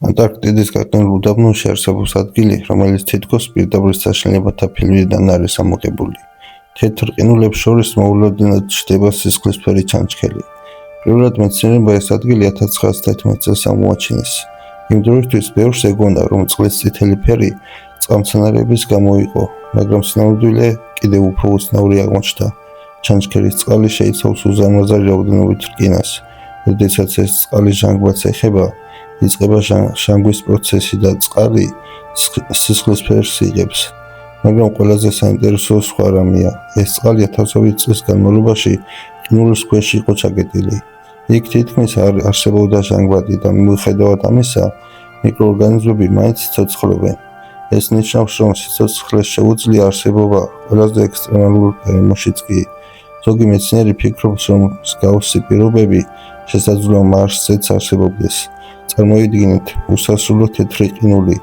ანტარქტიდის გაყინულ უდაბნოში არსებობს ადგილი, რომელიც თითქოს პირდაპირ საშინელებათა ფილმიდან არის ამოღებული. თეთრ ყინულებს შორის მოულოდნელად ჩნდება სისხლისფერი ჩანჩქერი. პირველად მეცნიერებმა ეს ადგილი 1911 წელს აღმოაჩინეს. იმ დროისთვის ბევრს ეგონა, რომ წყლის წითელი ფერი წყალმცენარეების გამო იყო, მაგრამ სინამდვილე კიდევ უფრო უცნაური აღმოჩნდა. ჩანჩქერის წყალი შეიცავს უზარმაზარი რაოდენობით რკინას. როდესაც ეს წყალი ჟანგბადს ეხება, იწყება ჟანგვის პროცესი და წყალი სისხლისფერს იღებს. მაგრამ ყველაზე საინტერესო სხვა რამეა, ეს წყალი ათასობით წლის განმავლობაში ყინულის ქვეშ იყო ჩაკეტილი. იქ თითქმის არ არსებობდა ჟანგბადი და მიუხედავად ამისა, მიკროორგანიზმები მაინც ცოცხლობენ. ეს ნიშნავს, რომ სიცოცხლეს შეუძლია არსებობა ყველაზე ექსტრემალურ გარემოშიც კი. ზოგი მეცნიერი ფიქრობს, რომ მსგავსი პირობები შესაძლოა მარსზეც არსებობდეს. წარმოიდგინეთ, უსასრულო თეთრი ყინული,